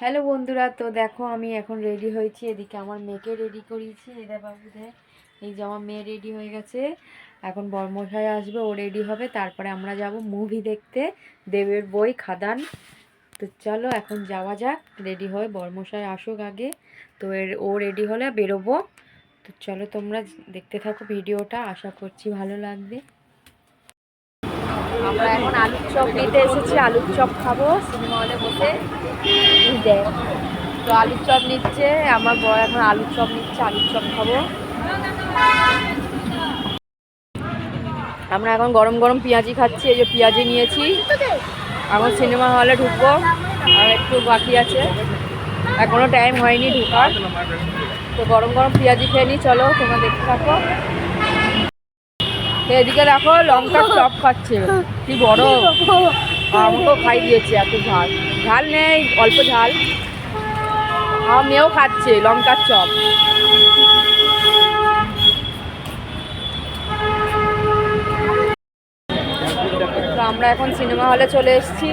Hello বন্ধুরা, তো দেখো আমি এখন রেডি হয়েছি। এদিকে আমার মেয়েকে রেডি করিয়েছি। এদা বাবুদের এই যে আমার মেয়ে রেডি হয়ে গেছে। এখন বরমশাই আসবে, ও রেডি হবে, তারপরে আমরা যাব মুভি দেখতে, দেবের বই খাদান। তো চলো এখন যাওয়া যাক, রেডি হয়ে বরমশাই আসুক আগে, তো ও রেডি হলে বেরোবো। তো চলো তোমরা দেখতে থাকো ভিডিওটা, আশা করছি ভালো লাগবে। আমরা এখন আলুর চপ নিতে এসেছি, আলুর চপ খাবো সিনেমা হলে বসে। দেখ, তো আলুর চপ নিচ্ছে আমার বর, এখন আলুর চপ নিচ্ছে, আলুর চপ খাবো। আমরা এখন গরম গরম পেঁয়াজি খাচ্ছি, এই যে পেঁয়াজি নিয়েছি। এখন সিনেমা হলে ঢুকবো, আর একটু বাকি আছে, এখনো টাইম হয়নি ঢুকার। তো গরম গরম পেঁয়াজি খেয়ে নিই, চলো তোমরা দেখতে থাকো। এদিকে দেখো লঙ্কার চপ খাচ্ছে, কি বড়, আমাকেও খাই দিয়েছে। এত ঝাল, ঝাল নেই, অল্প ঝাল। আমার মেয়েও খাচ্ছে লঙ্কার চপ। তো আমরা এখন সিনেমা হলে চলে এসেছি।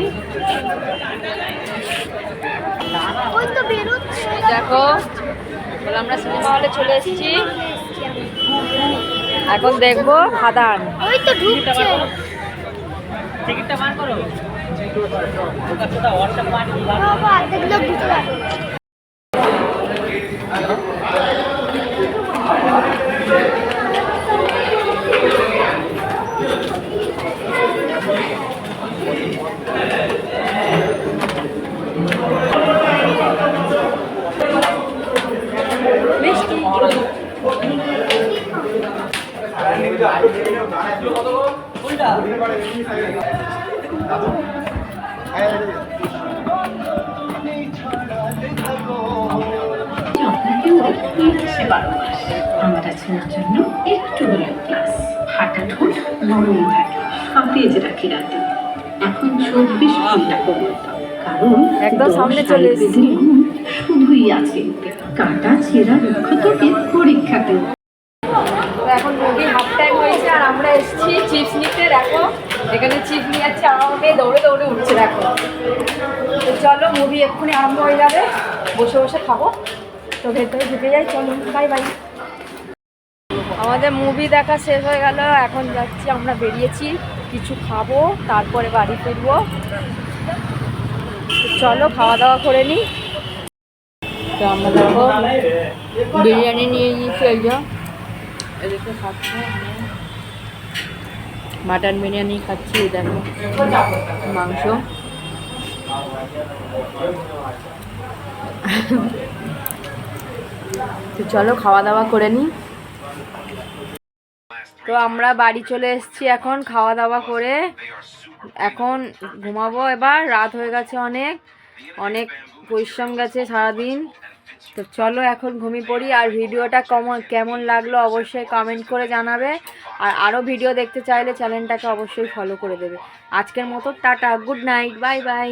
দেখো আমরা সিনেমা হলে চলে এসেছি, এখন দেখবো খাদান। টিকিটটা বার করো। আমরা ছেলের জন্য একটু হলেও ক্লাস, হাঁটা ঠোঁট নরম থাকে, সতেজ রাখি রাতে। এখন 24 ঘন্টা পর্যন্ত, কারণ একদম সামনে চলে এসেছি। শুধুই আছে কাটা ছেঁড়া রুক্ষতাকে পরীক্ষাতে। এখন মুভি হাফ টাইম হয়েছে, আর আমরা এসেছি চিপস নিতে। দেখো এখানে চিপস নিয়ে যাচ্ছে, আমার মেয়ে দৌড়ে দৌড়ে উঠছে। দেখো, তো চলো মুভি এক্ষুনি আরম্ভ হয়ে যাবে, বসে বসে খাবো। তো ভেতরে ঢুকে যাই, চলো, বাই বাই। আমাদের মুভি দেখা শেষ হয়ে গেল, এখন যাচ্ছি, আমরা বেরিয়েছি, কিছু খাবো তারপরে বাড়ি ফিরবো। চলো খাওয়া দাওয়া করে নিই। তো আমরা দেখো বিরিয়ানি নিয়ে নিয়েছি, এই যে এদিকে খাচ্ছি, মাটন বিরিয়ানি খাচ্ছি। দেখো মাংস, তো চলো খাওয়া দাওয়া করে নিই। তো আমরা বাড়ি চলে এসেছি এখন খাওয়া দাওয়া করে, এখন ঘুমাবো। এবার রাত হয়ে গেছে, অনেক অনেক পরিশ্রম গেছে সারাদিন। তো চলো এখন ঘুমিয়ে পড়ি। আর ভিডিওটা কেমন লাগলো অবশ্যই কমেন্ট করে জানাবে, আর আরও ভিডিও দেখতে চাইলে চ্যানেলটাকে অবশ্যই ফলো করে দেবে। আজকের মতো tata, good night, bye bye.